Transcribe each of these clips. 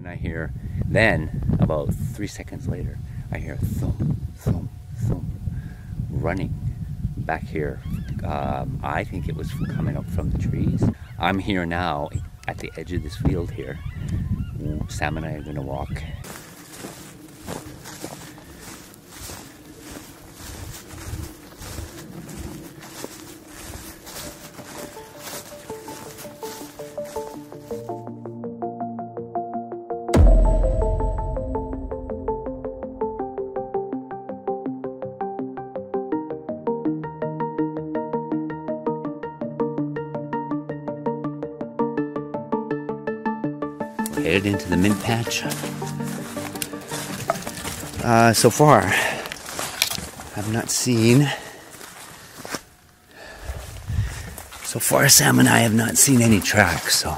And I hear, then about 3 seconds later, I hear thump, thump, thump, running back here. I think it was coming up from the trees. I'm here now at the edge of this field here. Sam and I are gonna walk. Headed into the Mint-Patch. So far, I've not seen. So far, Sam and I have not seen any tracks. So,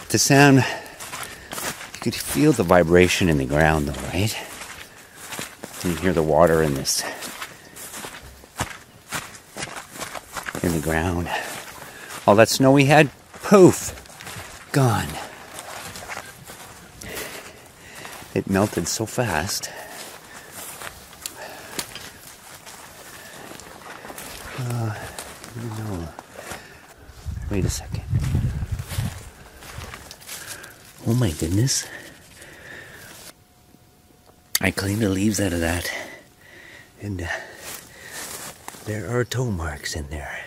the sound, you could feel the vibration in the ground, though, right? You can hear the water in this, in the ground. All that snow we had, poof, gone. It melted so fast. No. Wait a second. Oh my goodness. I cleaned the leaves out of that. And there are toe marks in there.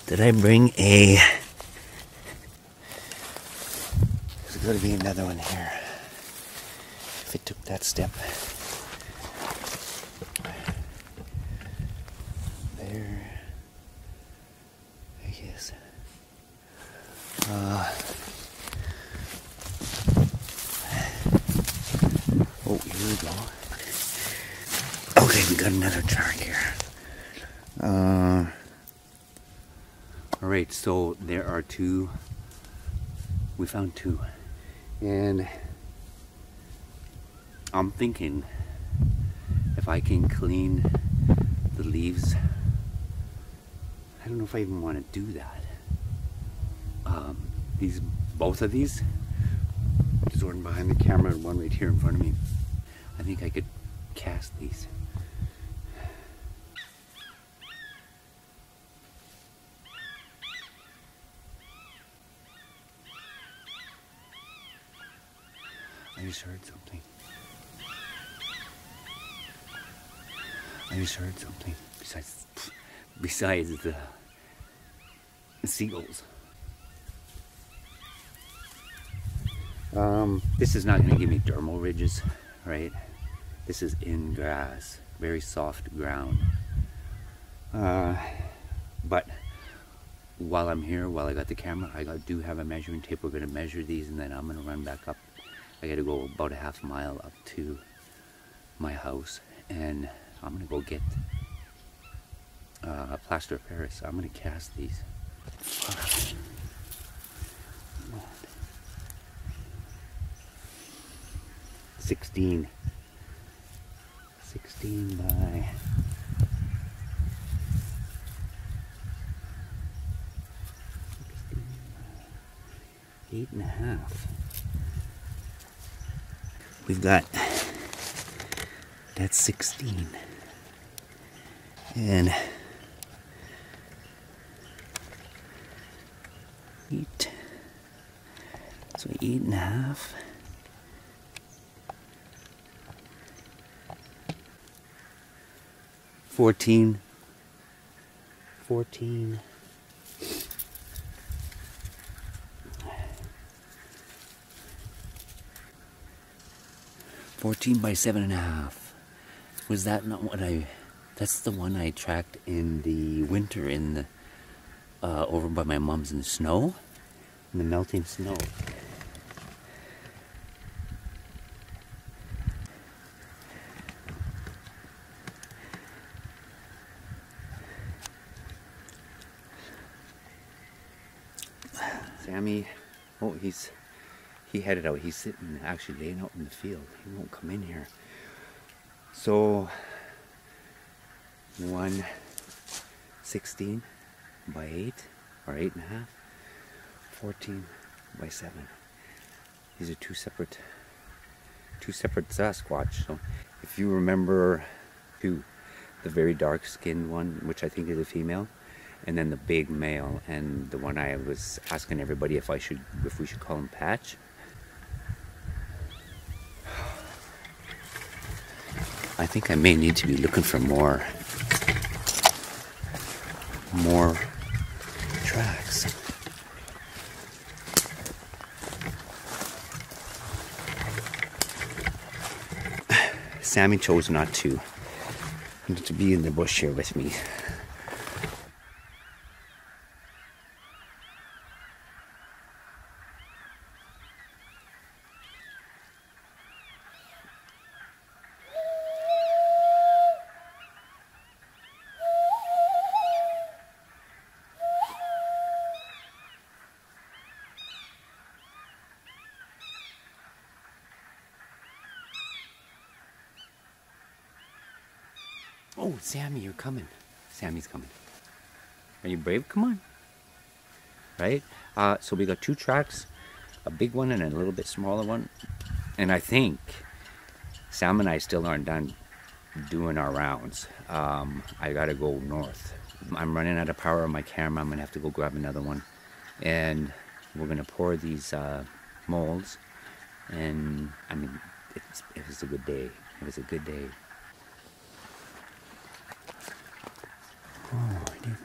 Did I bring a... There's got to be another one here. If it took that step. There. I guess. Oh, here we go. Okay, we got another track here. Alright, so there are two. We found two. And I'm thinking if I can clean the leaves, I don't know if I even want to do that. Both of these, there's one behind the camera and one right here in front of me. I think I could cast these. I just heard something. Besides the seagulls. This is not going to give me dermal ridges, right? This is in grass, very soft ground. But while I'm here, while I got the camera, I do have a measuring tape. We're going to measure these, and then I'm going to run back up. I got to go about a half mile up to my house, and I'm going to go get plaster of Paris. I'm going to cast these. 16 by 8.5. We've got, that's 16. And 8, so 8.5. 14. 14 by 7.5. Was that not what that's the one I tracked in the winter in the, over by my mom's in the snow? In the melting snow. Sammy, oh, he headed out. He's sitting, actually laying out in the field. He won't come in here. So 116 by 8 or 8.5, 14 by 7. These are two separate Sasquatch. So if you remember two, the very dark skinned one, which I think is a female, and then the big male, and the one I was asking everybody if we should call him Patch. I think I may need to be looking for more tracks. Sammy chose not to be in the bush here with me. Oh, Sammy, you're coming. Sammy's coming. Are you brave? Come on. Right? So we got two tracks, a big one and a little bit smaller one. And I think Sam and I still aren't done doing our rounds. I gotta go north. I'm running out of power on my camera. I'm gonna have to go grab another one. And we're gonna pour these molds. And I mean, it was a good day. It was a good day. Oh, I didn't.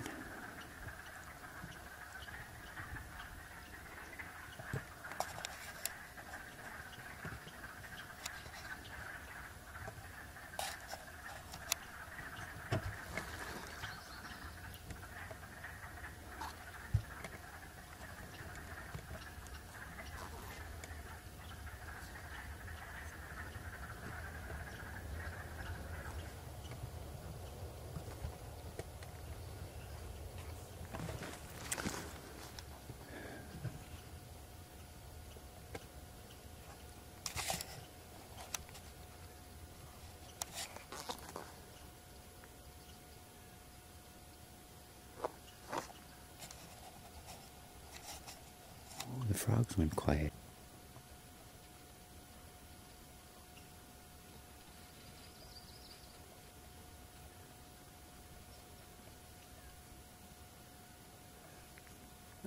The frogs went quiet.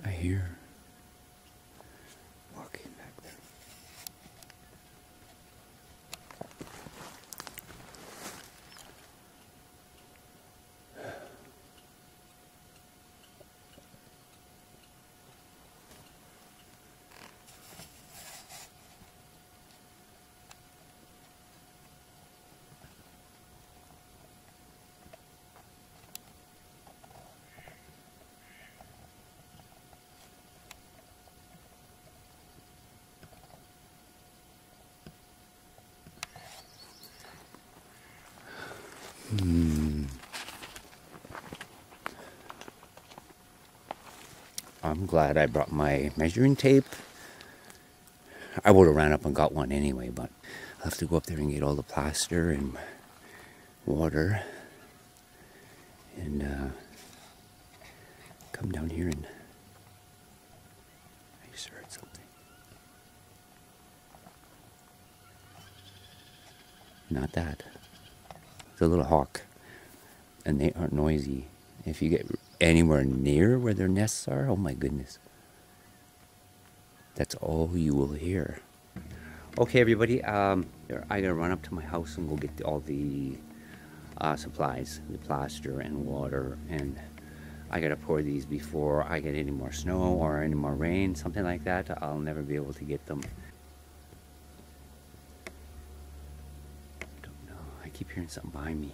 I hear walking back there. I'm glad I brought my measuring tape. I would have ran up and got one anyway, but I'll have to go up there and get all the plaster and water and come down here and I just heard something. Not that. It's a little hawk, and they aren't noisy. If you get anywhere near where their nests are, oh my goodness. That's all you will hear. Okay, everybody, I gotta run up to my house and go get all the supplies, the plaster and water, and I gotta pour these before I get any more snow or any more rain, something like that. I'll never be able to get them. I don't know, I keep hearing something behind me.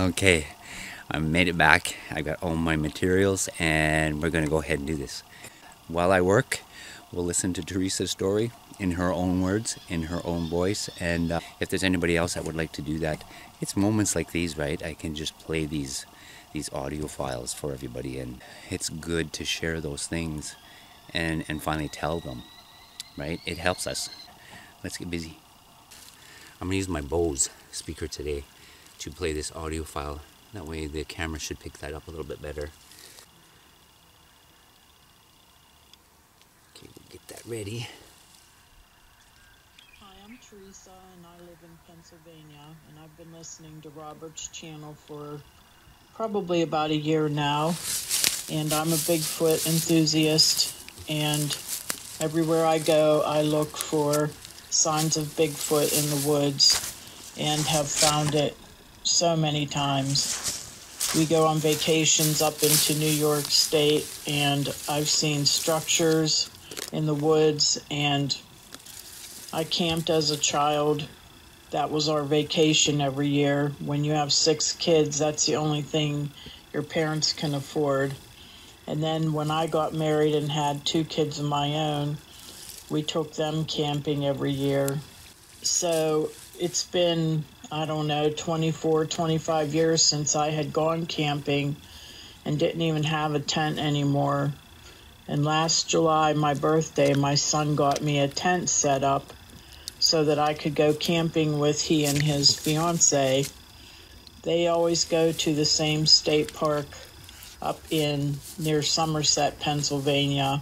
Okay, I made it back. I got all my materials and we're gonna go ahead and do this. while I work, we'll listen to Teresa's story in her own words, in her own voice. And if there's anybody else that would like to do that, it's moments like these, right? I can just play these audio files for everybody, and it's good to share those things and finally tell them, right? It helps us. Let's get busy. I'm gonna use my Bose speaker today to play this audio file. That way the camera should pick that up a little bit better. Okay, we'll get that ready. Hi, I'm Teresa and I live in Pennsylvania, and I've been listening to Robert's channel for probably about a year now, and I'm a Bigfoot enthusiast, and everywhere I go I look for signs of Bigfoot in the woods and have found it so many times. We go on vacations up into New York State, and I've seen structures in the woods, and I camped as a child. That was our vacation every year. When you have 6 kids, that's the only thing your parents can afford. And then when I got married and had 2 kids of my own, we took them camping every year. So it's been, I don't know, 24, 25 years since I had gone camping and didn't even have a tent anymore. And last July, my birthday, my son got me a tent set up so that I could go camping with he and his fiance. They always go to the same state park up in near Somerset, Pennsylvania,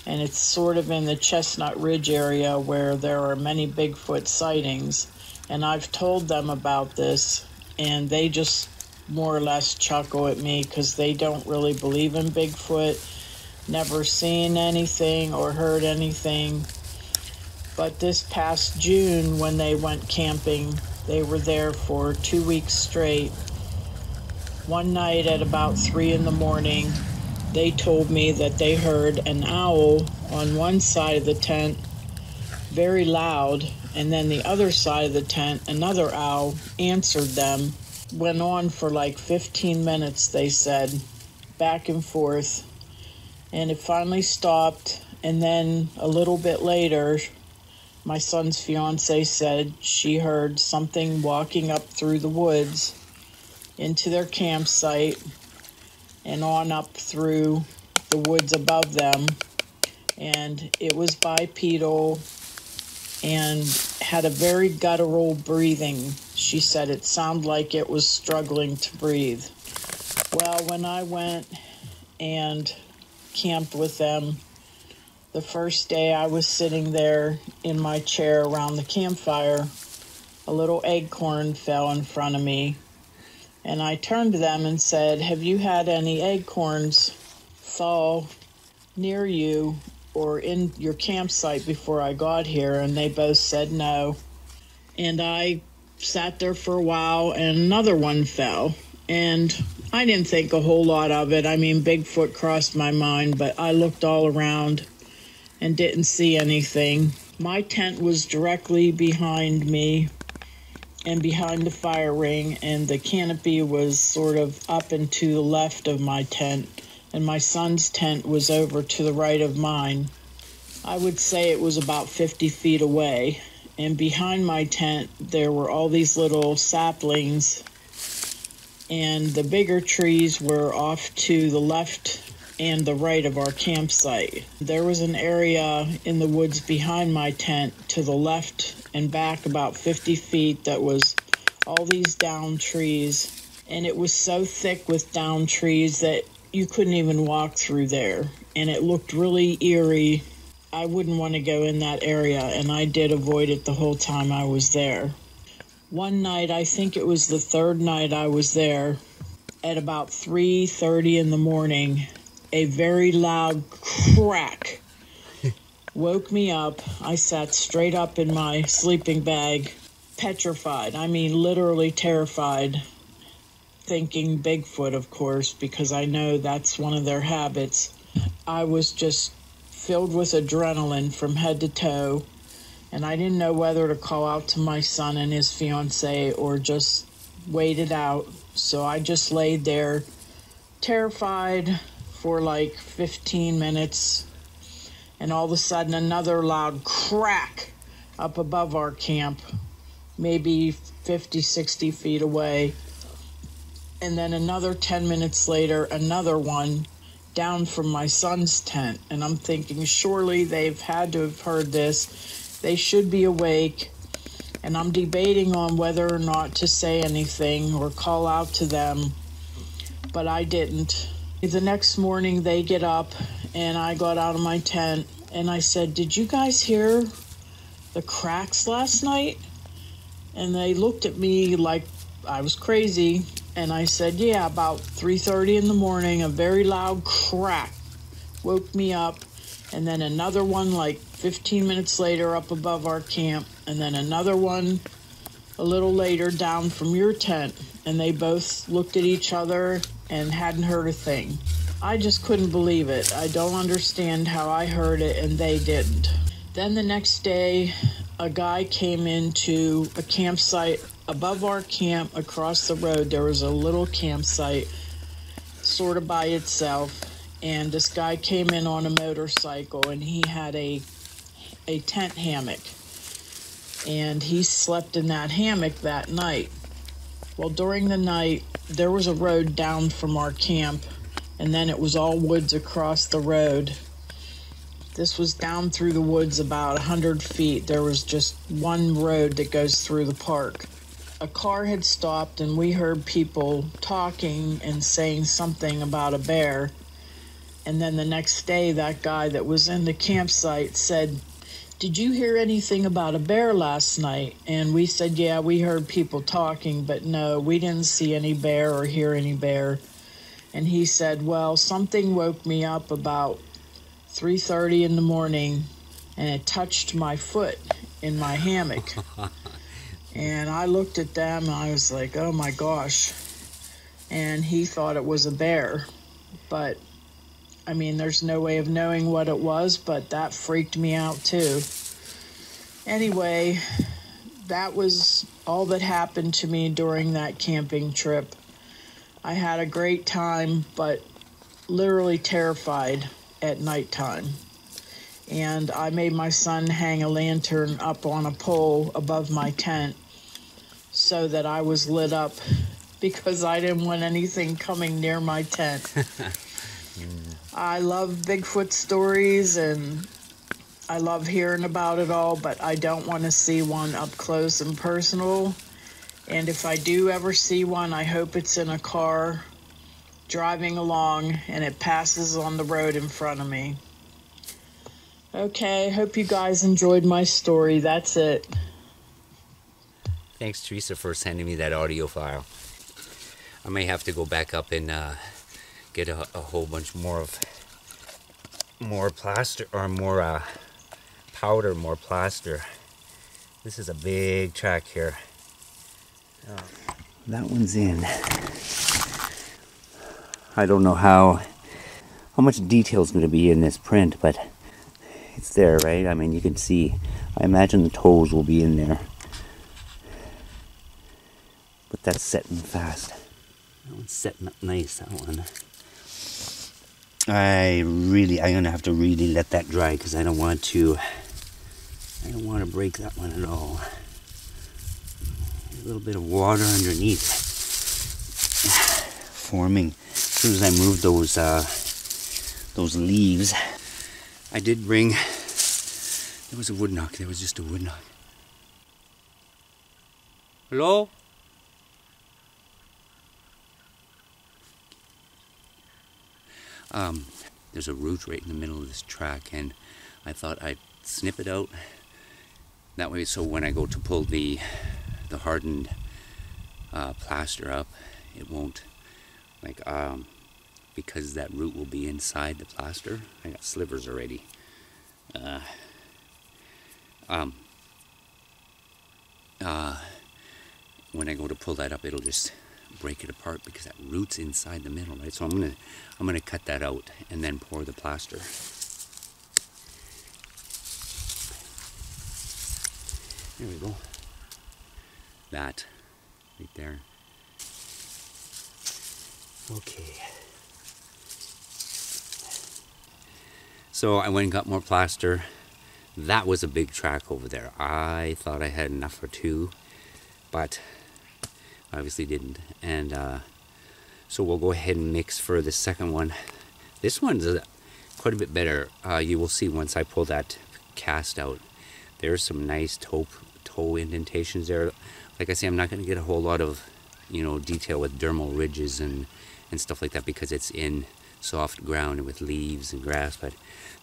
and it's sort of in the Chestnut Ridge area where there are many Bigfoot sightings. And I've told them about this, and they just more or less chuckle at me because they don't really believe in Bigfoot, never seen anything or heard anything. But this past June, when they went camping, they were there for 2 weeks straight. One night at about 3 in the morning, they told me that they heard an owl on one side of the tent, very loud, and then the other side of the tent, another owl answered them. Went on for like 15 minutes, they said, back and forth. And it finally stopped, and then a little bit later, my son's fiance said she heard something walking up through the woods into their campsite and on up through the woods above them. And it was bipedal and had a very guttural breathing. She said it sounded like it was struggling to breathe. Well, when I went and camped with them, the first day I was sitting there in my chair around the campfire, a little acorn fell in front of me. And I turned to them and said, "Have you had any acorns fall near you or in your campsite before I got here?" And they both said no. And I sat there for a while, and another one fell. And I didn't think a whole lot of it. I mean, Bigfoot crossed my mind, but I looked all around and didn't see anything. My tent was directly behind me and behind the fire ring, and the canopy was sort of up and to the left of my tent, and my son's tent was over to the right of mine. I would say it was about 50 feet away, and behind my tent there were all these little saplings, and the bigger trees were off to the left and the right of our campsite. There was an area in the woods behind my tent to the left and back about 50 feet that was all these down trees, and it was so thick with down trees that you couldn't even walk through there, and it looked really eerie. I wouldn't want to go in that area, and I did avoid it the whole time I was there. One night, I think it was the 3rd night I was there, at about 3:30 in the morning, a very loud crack woke me up. I sat straight up in my sleeping bag, petrified. I mean, literally terrified, thinking Bigfoot, of course, because I know that's one of their habits. I was just filled with adrenaline from head to toe, and I didn't know whether to call out to my son and his fiance or just wait it out. So I just laid there, terrified, for like 15 minutes, and all of a sudden another loud crack up above our camp, maybe 50, 60 feet away. And then another 10 minutes later, another one down from my son's tent. And I'm thinking, surely they've had to have heard this. They should be awake. And I'm debating on whether or not to say anything or call out to them, but I didn't. The next morning they get up and I got out of my tent and I said, "Did you guys hear the cracks last night?" And they looked at me like I was crazy. And I said, "Yeah, about 3:30 in the morning, a very loud crack woke me up. And then another one like 15 minutes later up above our camp. And then another one a little later down from your tent." And they both looked at each other and hadn't heard a thing. I just couldn't believe it. I don't understand how I heard it and they didn't. Then the next day, a guy came into a campsite above our camp across the road. There was a little campsite sort of by itself. And this guy came in on a motorcycle and he had a tent hammock. And he slept in that hammock that night. Well, during the night, there was a road down from our camp, and then it was all woods across the road. This was down through the woods about 100 feet. There was just one road that goes through the park. A car had stopped, and we heard people talking and saying something about a bear. And then the next day, that guy that was in the campsite said, "Did you hear anything about a bear last night?" And we said, "Yeah, we heard people talking, but no, we didn't see any bear or hear any bear." And he said, "Well, something woke me up about 3:30 in the morning, and it touched my foot in my hammock." And I looked at them, and I was like, "Oh my gosh." And he thought it was a bear. But I mean, there's no way of knowing what it was, but that freaked me out too. Anyway, that was all that happened to me during that camping trip. I had a great time, but literally terrified at nighttime. And I made my son hang a lantern up on a pole above my tent so that I was lit up because I didn't want anything coming near my tent. I love Bigfoot stories and I love hearing about it all, but I don't want to see one up close and personal. And if I do ever see one, I hope it's in a car driving along and it passes on the road in front of me. Okay, hope you guys enjoyed my story. That's it. Thanks, Teresa, for sending me that audio file. I may have to go back up and get a whole bunch more plaster, or more powder, more plaster. This is a big track here. That one's in. I don't know how much detail is going to be in this print, but it's there, right? I mean, you can see. I imagine the toes will be in there. But that's setting fast. That one's setting up nice, that one. I'm going to have to really let that dry because I don't want to break that one at all. A little bit of water underneath forming. As soon as I move those leaves, I did bring, there was a wood knock, there was just a wood knock. Hello? There's a root right in the middle of this track, and I thought I'd snip it out that way, so when I go to pull the hardened plaster up, it won't, like, because that root will be inside the plaster. I got slivers already. When I go to pull that up, it'll just break it apart because that root's inside the middle, right? So I'm gonna cut that out and then pour the plaster. There we go. That right there. Okay. So I went and got more plaster. That was a big track over there. I thought I had enough for 2, but obviously didn't. And so we'll go ahead and mix for the second one. This one's quite a bit better. You will see once I pull that cast out. There's some nice toe indentations there. Like I say, I'm not going to get a whole lot of, detail with dermal ridges and stuff like that because it's in soft ground and with leaves and grass, but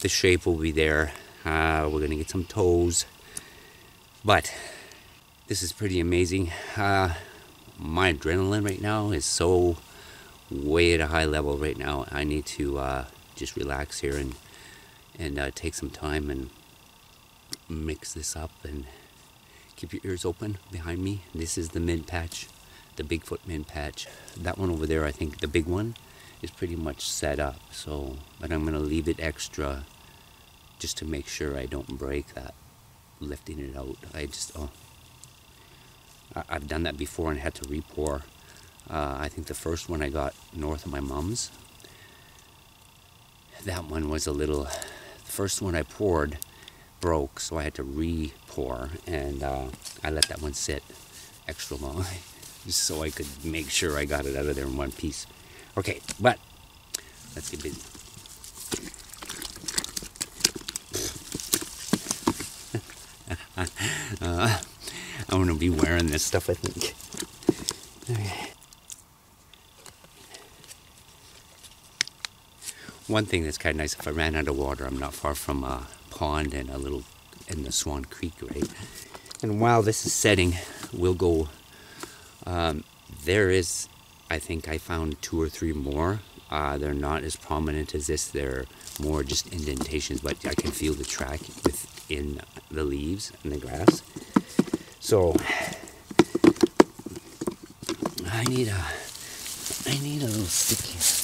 the shape will be there. We're going to get some toes, but this is pretty amazing. My adrenaline right now is so way at a high level right now. I need to just relax here and take some time and mix this up, and keep your ears open behind me. This is the Mint-Patch, the Bigfoot Mint-Patch. That one over there, I think the big one, is pretty much set up. So, but I'm going to leave it extra just to make sure I don't break that, lifting it out. I've done that before and had to re-pour. I think the first one I got north of my mom's, that one was the first one I poured broke, so I had to re-pour, and I let that one sit extra long just so I could make sure I got it out of there in one piece. Okay, but let's get busy. I'm gonna be wearing this stuff, I think. Okay. One thing that's kind of nice, if I ran out of water, I'm not far from a pond and in the Swan Creek, right? And while this is setting, we'll go. There is, I think I found 2 or 3 more. They're not as prominent as this. They're more just indentations, but I can feel the track within the leaves and the grass. So I need a little stick here.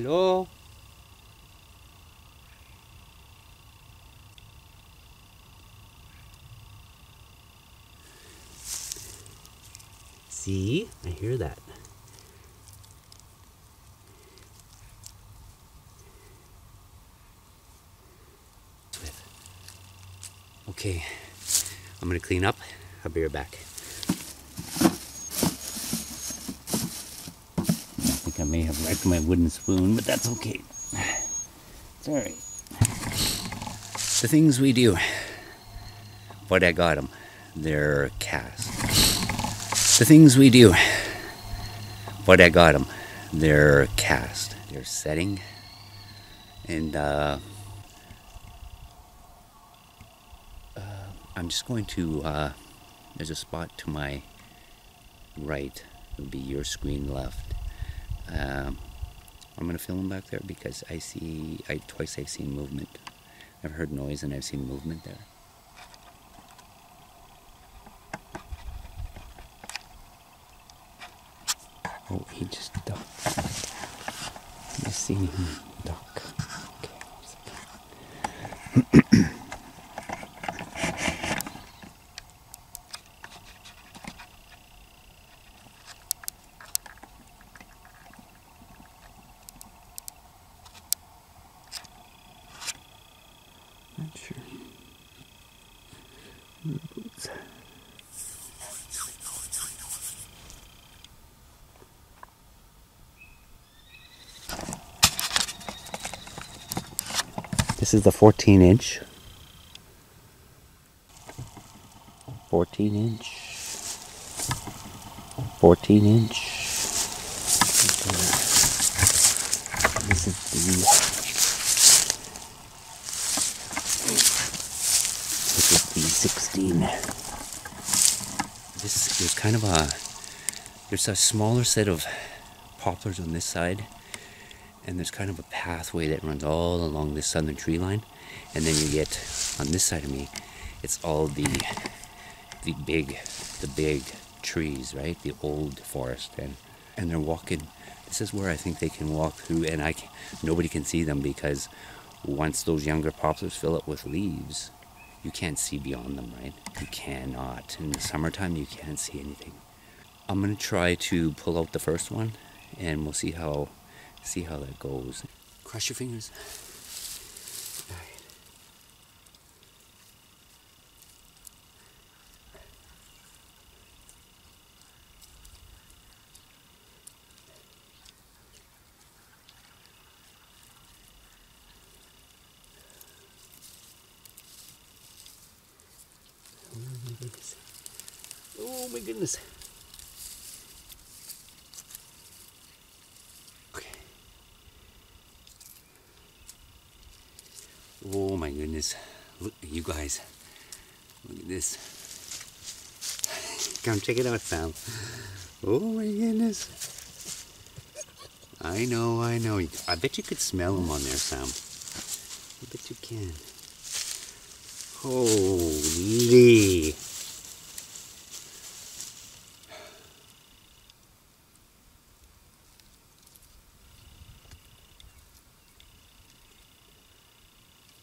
Hello? See? I hear that. Okay, I'm gonna clean up. I'll be right back. I may have wrecked my wooden spoon, but that's okay. It's alright. The things we do. But I got them. They're cast. The things we do. But I got them. They're cast. They're setting. And I'm just going to, there's a spot to my right. It'll be your screen left. I'm going to film back there because twice I've seen movement. I've heard noise and I've seen movement there. Oh, he just ducked. I see him duck. Okay. Not sure. Boots. This is the 14-inch. 14-inch. 14-inch. This is the 16. This is kind of there's a smaller set of poplars on this side, and there's kind of a pathway that runs all along this southern tree line, and then you get on this side of me, it's all the big trees, right? The old forest, and they're walking. This is where I think they can walk through, and nobody can see them, because once those younger poplars fill up with leaves, you can't see beyond them, right? You cannot. In the summertime, you can't see anything. I'm gonna try to pull out the first one, and we'll see how that goes. Cross your fingers. All right. Oh my goodness. Okay. Oh my goodness. Look, you guys. Look at this. Come check it out, Sam. Oh my goodness. I know. I bet you could smell them on there, Sam. I bet you can. Holy.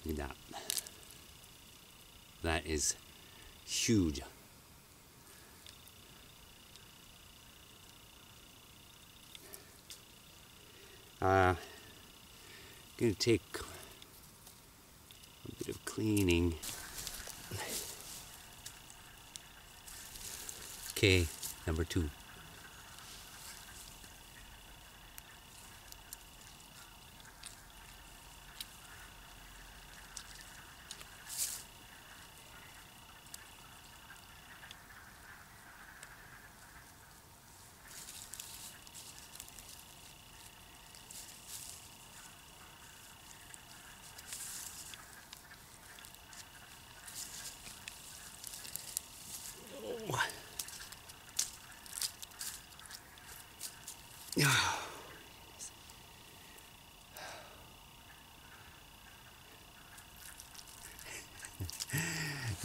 Look at that. That is huge. Gonna take a bit of cleaning. Okay, number 2.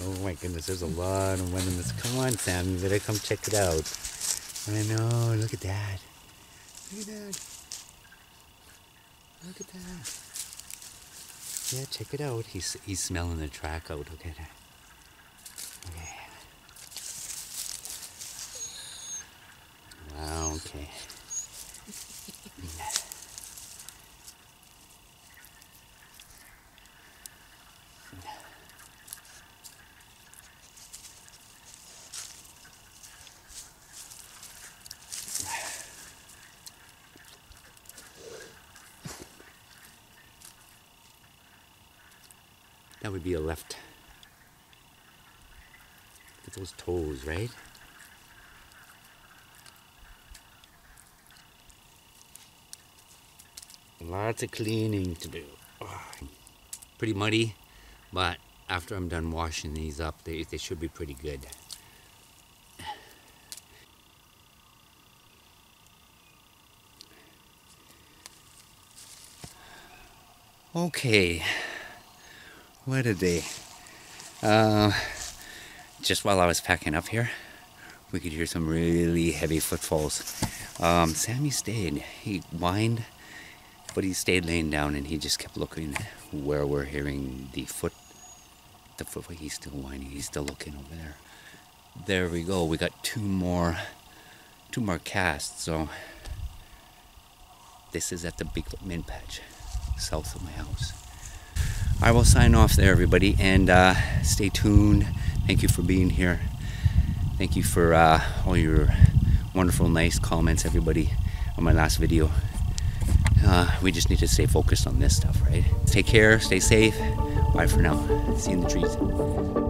Oh my goodness, there's a lot of one in this. Come on, Sam, you better come check it out. I know, look at that. Look at that. Look at that. Yeah, check it out. He's smelling the track out. Look at that. Okay. Wow, okay. That would be a left. Look at those toes, right? Lots of cleaning to do. Oh, pretty muddy, but after I'm done washing these up, they should be pretty good. Okay. What a day. Just while I was packing up here, we could hear some really heavy footfalls. Sammy stayed. He whined, but he stayed laying down, and he just kept looking where we're hearing the foot. He's still whining. He's still looking over there. There we go. We got two more casts. So this is at the Bigfoot Mint-Patch, south of my house. I will sign off there, everybody, and stay tuned. Thank you for being here. Thank you for all your wonderful, nice comments, everybody, on my last video. We just need to stay focused on this stuff, right? Take care, stay safe. Bye for now. See you in the trees.